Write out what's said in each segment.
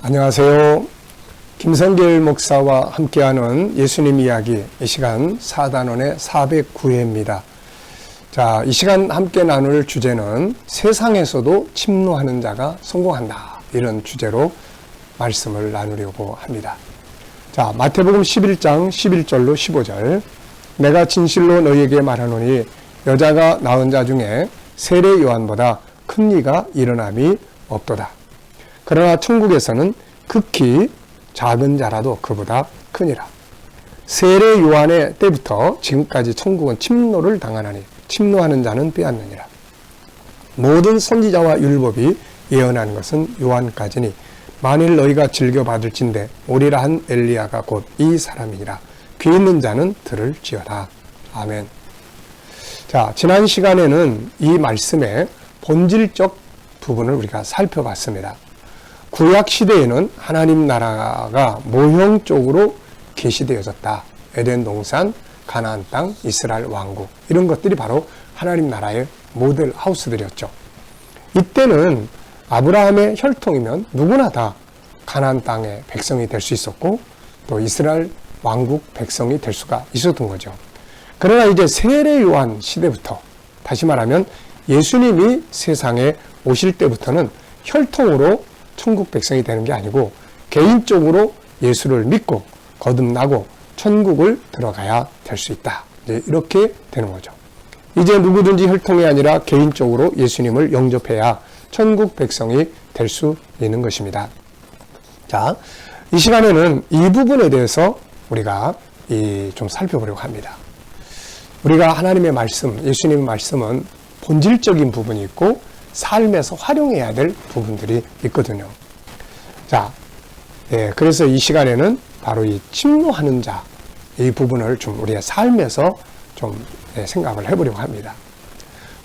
안녕하세요. 김성길 목사와 함께하는 예수님 이야기, 이 시간 사단원의 409회입니다. 자, 이 시간 함께 나눌 주제는 세상에서도 침노하는 자가 성공한다, 이런 주제로 말씀을 나누려고 합니다. 자, 마태복음 11장 11절로 15절. 내가 진실로 너희에게 말하노니 여자가 낳은 자 중에 세례 요한보다 큰 이가 일어남이 없도다. 그러나 천국에서는 극히 작은 자라도 그보다 크니라. 세례 요한의 때부터 지금까지 천국은 침노를 당하나니 침노하는 자는 빼앗느니라. 모든 선지자와 율법이 예언한 것은 요한까지니 만일 너희가 즐겨받을진대 오리라 한 엘리야가 곧 이 사람이니라. 귀 있는 자는 들을지어다. 아멘. 자, 지난 시간에는 이 말씀의 본질적 부분을 우리가 살펴봤습니다. 구약 시대에는 하나님 나라가 모형적으로 계시되어졌다. 에덴 동산, 가나안 땅, 이스라엘 왕국, 이런 것들이 바로 하나님 나라의 모델 하우스들이었죠. 이때는 아브라함의 혈통이면 누구나 다 가나안 땅의 백성이 될 수 있었고 또 이스라엘 왕국 백성이 될 수가 있었던 거죠. 그러나 이제 세례 요한 시대부터, 다시 말하면 예수님이 세상에 오실 때부터는 혈통으로 천국 백성이 되는 게 아니고 개인적으로 예수를 믿고 거듭나고 천국을 들어가야 될 수 있다. 이제 이렇게 되는 거죠. 이제 누구든지 혈통이 아니라 개인적으로 예수님을 영접해야 천국 백성이 될 수 있는 것입니다. 자, 이 시간에는 이 부분에 대해서 우리가 좀 살펴보려고 합니다. 우리가 하나님의 말씀, 예수님의 말씀은 본질적인 부분이 있고 삶에서 활용해야 될 부분들이 있거든요. 자, 그래서 이 시간에는 바로 이 침노하는 자, 이 부분을 좀 우리의 삶에서 좀 생각을 해보려고 합니다.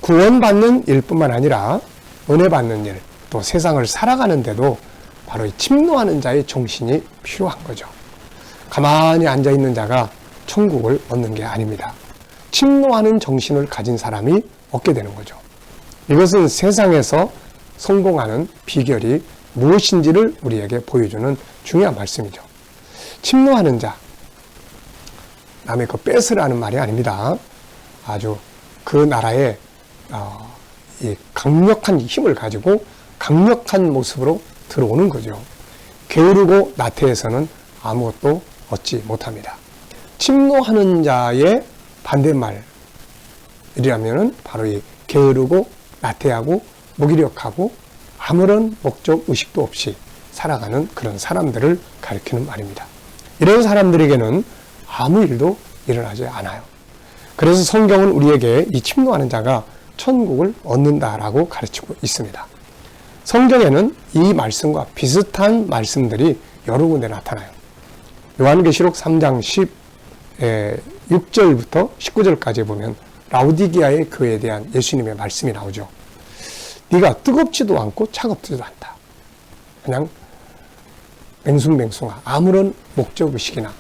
구원받는 일뿐만 아니라 은혜 받는 일, 또 세상을 살아가는데도 바로 이 침노하는 자의 정신이 필요한 거죠. 가만히 앉아있는 자가 천국을 얻는 게 아닙니다. 침노하는 정신을 가진 사람이 얻게 되는 거죠. 이것은 세상에서 성공하는 비결이 무엇인지를 우리에게 보여주는 중요한 말씀이죠. 침노하는 자, 남의 거 뺏으라는 말이 아닙니다. 아주 그 나라에 이 강력한 힘을 가지고 강력한 모습으로 들어오는 거죠. 게으르고 나태해서는 아무것도 얻지 못합니다. 침노하는 자의 반대말이라면은 바로 이 게으르고 나태하고 무기력하고 아무런 목적 의식도 없이 살아가는 그런 사람들을 가리키는 말입니다. 이런 사람들에게는 아무 일도 일어나지 않아요. 그래서 성경은 우리에게 이 침노하는 자가 천국을 얻는다라고 가르치고 있습니다. 성경에는 이 말씀과 비슷한 말씀들이 여러 군데 나타나요. 요한계시록 3장 6절부터 19절까지 보면 라우디게아의 교회에 대한 예수님의 말씀이 나오죠. 네가 뜨겁지도 않고 차갑지도 않다. 그냥 맹숭맹숭하, 아무런 목적의식이나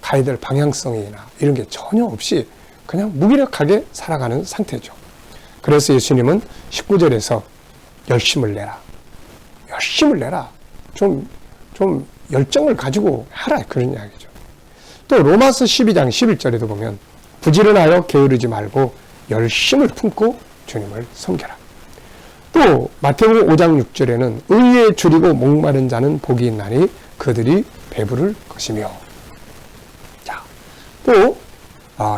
가야 될 방향성이나 이런 게 전혀 없이 그냥 무기력하게 살아가는 상태죠. 그래서 예수님은 19절에서 열심을 내라. 열심을 내라. 좀 열정을 가지고 하라. 그런 이야기죠. 또 로마서 12장 11절에도 보면 부지런하여 게으르지 말고 열심을 품고 주님을 섬겨라. 또 마태복음 5장 6절에는 의에 줄이고 목마른 자는 복이 있나니 그들이 배부를 것이며. 자, 또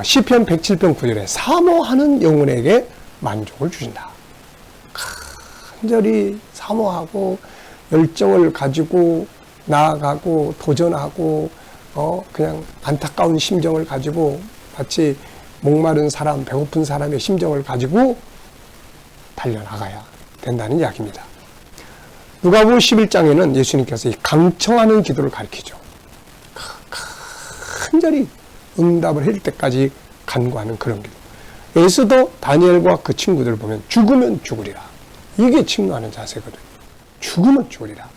시편 107편 9절에 사모하는 영혼에게 만족을 주신다. 간절히 사모하고 열정을 가지고 나아가고 도전하고 그냥 안타까운 심정을 가지고 마치 목마른 사람, 배고픈 사람의 심정을 가지고 달려나가야 된다는 이야기입니다. 누가복음 11장에는 예수님께서 이 강청하는 기도를 가르치죠. 간절히 응답을 할 때까지 간구하는 그런 기도. 예수도 다니엘과 그 친구들을 보면 죽으면 죽으리라. 이게 침노하는 자세거든요. 죽으면 죽으리라.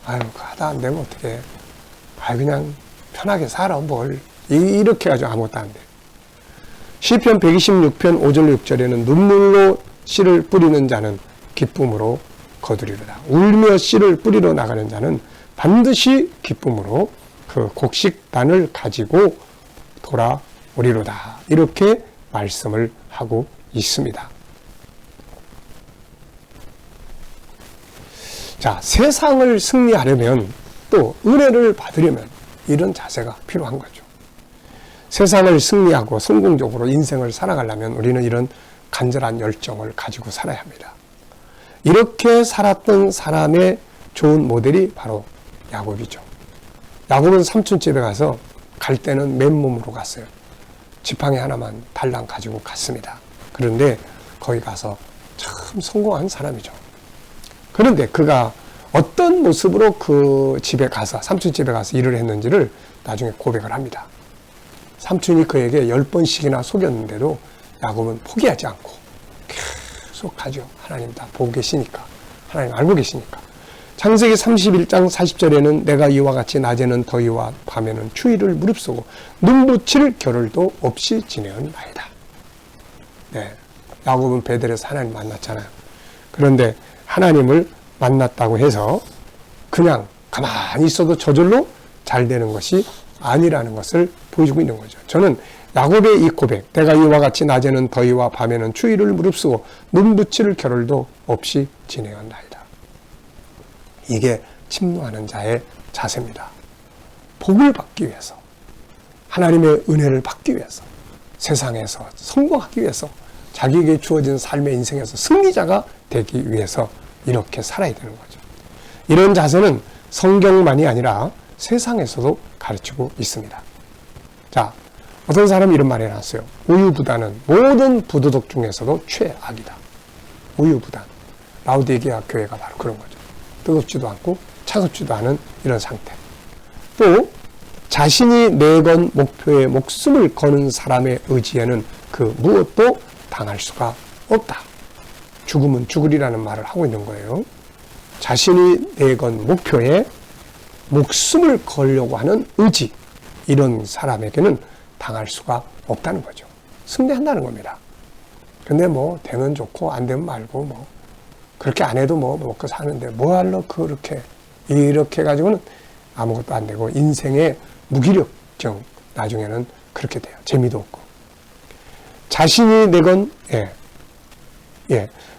아유, 하다 안 되면 어떡해. 아유, 그냥 편하게 살아, 뭘. 이렇게 해가지고 아무것도 안 돼. 시편 126편 5절 6절에는 눈물로 씨를 뿌리는 자는 기쁨으로 거두리로다. 울며 씨를 뿌리러 나가는 자는 반드시 기쁨으로 그 곡식단을 가지고 돌아오리로다. 이렇게 말씀을 하고 있습니다. 자, 세상을 승리하려면 또 은혜를 받으려면 이런 자세가 필요한 거죠. 세상을 승리하고 성공적으로 인생을 살아가려면 우리는 이런 간절한 열정을 가지고 살아야 합니다. 이렇게 살았던 사람의 좋은 모델이 바로 야곱이죠. 야곱은 삼촌 집에 가서 갈 때는 맨몸으로 갔어요. 지팡이 하나만 달랑 가지고 갔습니다. 그런데 거기 가서 참 성공한 사람이죠. 그런데 그가 어떤 모습으로 그 집에 가서, 삼촌 집에 가서 일을 했는지를 나중에 고백을 합니다. 삼촌이 그에게 10번씩이나 속였는데도 야곱은 포기하지 않고 계속 가죠. 하나님 다 보고 계시니까. 하나님 알고 계시니까. 창세기 31장 40절에는 내가 이와 같이 낮에는 더위와 밤에는 추위를 무릅쓰고 눈붙일 겨를도 없이 지내었나이다. 네, 야곱은 베델에서 하나님 만났잖아요. 그런데 하나님을 만났다고 해서 그냥 가만히 있어도 저절로 잘 되는 것이 아니라는 것을 보여주고 있는 거죠. 저는 야곱의 이 고백, 내가 이와 같이 낮에는 더위와 밤에는 추위를 무릅쓰고 눈붙일 겨를도 없이 지내었나이다. 이게 침노하는 자의 자세입니다. 복을 받기 위해서, 하나님의 은혜를 받기 위해서, 세상에서 성공하기 위해서, 자기에게 주어진 삶의 인생에서 승리자가 되기 위해서 이렇게 살아야 되는 거죠. 이런 자세는 성경만이 아니라 세상에서도 가르치고 있습니다. 자, 어떤 사람이 이런 말을 해놨어요. 우유부단은 모든 부도덕 중에서도 최악이다. 우유부단. 라우디게아 교회가 바로 그런 거죠. 뜨겁지도 않고 차갑지도 않은 이런 상태. 또 자신이 내건 목표에 목숨을 거는 사람의 의지에는 그 무엇도 당할 수가 없다. 죽으면 죽으리라는 말을 하고 있는 거예요. 자신이 내건 목표에 목숨을 걸려고 하는 의지, 이런 사람에게는 당할 수가 없다는 거죠. 승리한다는 겁니다. 근데 뭐 되면 좋고 안 되면 말고 뭐 그렇게 안 해도 뭐 먹고 사는데 뭐 할러 그렇게 이렇게 해가지고는 아무것도 안 되고 인생의 무기력증, 나중에는 그렇게 돼요. 재미도 없고. 자신이 내건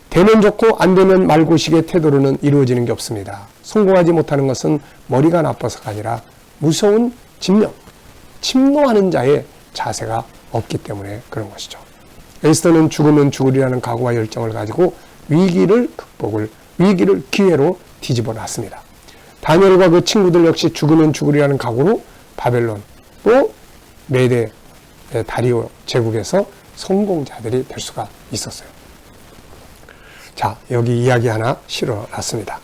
되면 좋고 안 되면 말고식의 태도로는 이루어지는 게 없습니다. 성공하지 못하는 것은 머리가 나빠서가 아니라 무서운 집념, 침노하는 자의 자세가 없기 때문에 그런 것이죠. 에스더는 죽으면 죽으리라는 각오와 열정을 가지고 위기를 기회로 뒤집어 놨습니다. 다니엘과 그 친구들 역시 죽으면 죽으리라는 각오로 바벨론 또 메대 다리오 제국에서 성공자들이 될 수가 있었어요. 자, 여기 이야기 하나 실어놨습니다.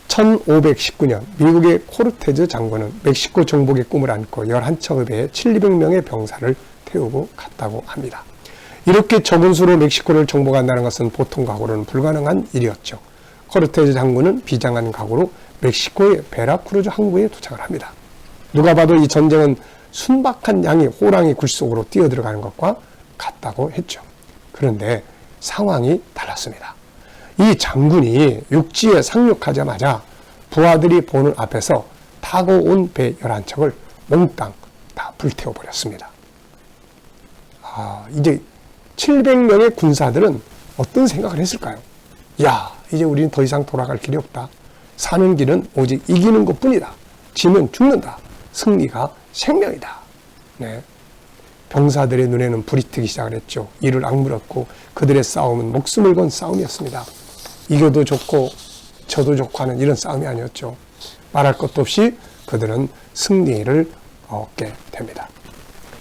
1519년 미국의 코르테즈 장군은 멕시코 정복의 꿈을 안고 11척의 배에 700명의 병사를 태우고 갔다고 합니다. 이렇게 적은 수로 멕시코를 정복한다는 것은 보통 각오로는 불가능한 일이었죠. 코르테즈 장군은 비장한 각오로 멕시코의 베라크루즈 항구에 도착을 합니다. 누가 봐도 이 전쟁은 순박한 양이 호랑이 굴 속으로 뛰어들어가는 것과 같다고 했죠. 그런데 상황이 달랐습니다. 이 장군이 육지에 상륙하자마자 부하들이 보는 앞에서 타고 온 배 11척을 몽땅 다 불태워버렸습니다. 이제 700명의 군사들은 어떤 생각을 했을까요? 야, 이제 우리는 더 이상 돌아갈 길이 없다. 사는 길은 오직 이기는 것뿐이다. 지면 죽는다. 승리가 생명이다. 네. 병사들의 눈에는 불이 트기 시작을 했죠. 이를 악물었고 그들의 싸움은 목숨을 건 싸움이었습니다. 이겨도 좋고 져도 좋고 하는 이런 싸움이 아니었죠. 말할 것도 없이 그들은 승리를 얻게 됩니다.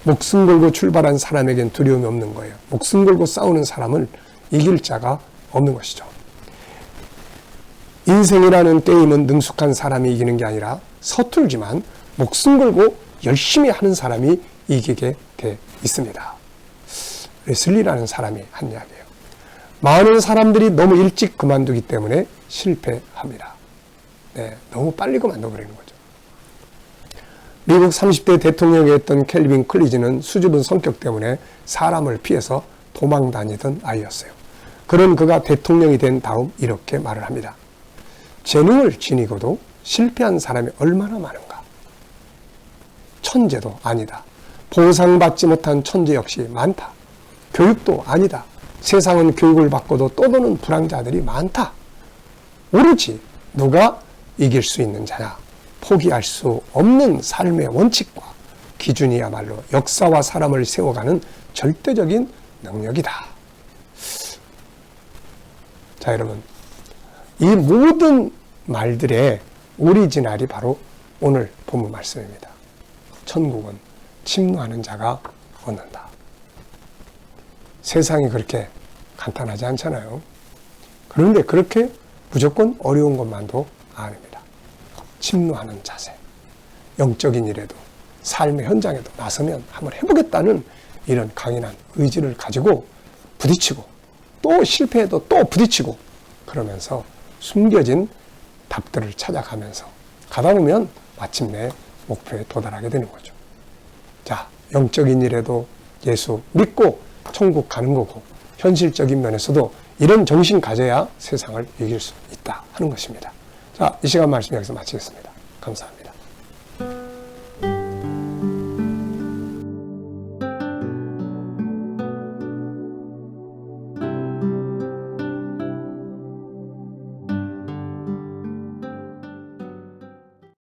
목숨 걸고 출발한 사람에겐 두려움이 없는 거예요. 목숨 걸고 싸우는 사람을 이길 자가 없는 것이죠. 인생이라는 게임은 능숙한 사람이 이기는 게 아니라 서툴지만 목숨 걸고 열심히 하는 사람이 이기게 돼 있습니다. 레슬리라는 사람이 한 이야기예요. 많은 사람들이 너무 일찍 그만두기 때문에 실패합니다. 네, 너무 빨리 그만둬버리는 거죠. 미국 30대 대통령이었던 켈빈 클리즈는 수줍은 성격 때문에 사람을 피해서 도망 다니던 아이였어요. 그런 그가 대통령이 된 다음 이렇게 말을 합니다. 재능을 지니고도 실패한 사람이 얼마나 많은가. 천재도 아니다. 보상받지 못한 천재 역시 많다. 교육도 아니다. 세상은 교육을 받고도 떠도는 불황자들이 많다. 오로지 누가 이길 수 있는 자냐. 포기할 수 없는 삶의 원칙과 기준이야말로 역사와 사람을 세워가는 절대적인 능력이다. 자, 여러분, 이 모든 말들의 오리지널이 바로 오늘 본문 말씀입니다. 천국은 침노하는 자가 얻는다. 세상이 그렇게 간단하지 않잖아요. 그런데 그렇게 무조건 어려운 것만도 아닙니다. 침노하는 자세, 영적인 일에도 삶의 현장에도 나서면 한번 해보겠다는 이런 강인한 의지를 가지고 부딪히고 또 실패해도 또 부딪히고 그러면서 숨겨진 답들을 찾아가면서 가다 보면 마침내 목표에 도달하게 되는 거죠. 자, 영적인 일에도 예수 믿고 천국 가는 거고 현실적인 면에서도 이런 정신 가져야 세상을 이길 수 있다 하는 것입니다. 자, 이 시간 말씀 여기서 마치겠습니다. 감사합니다.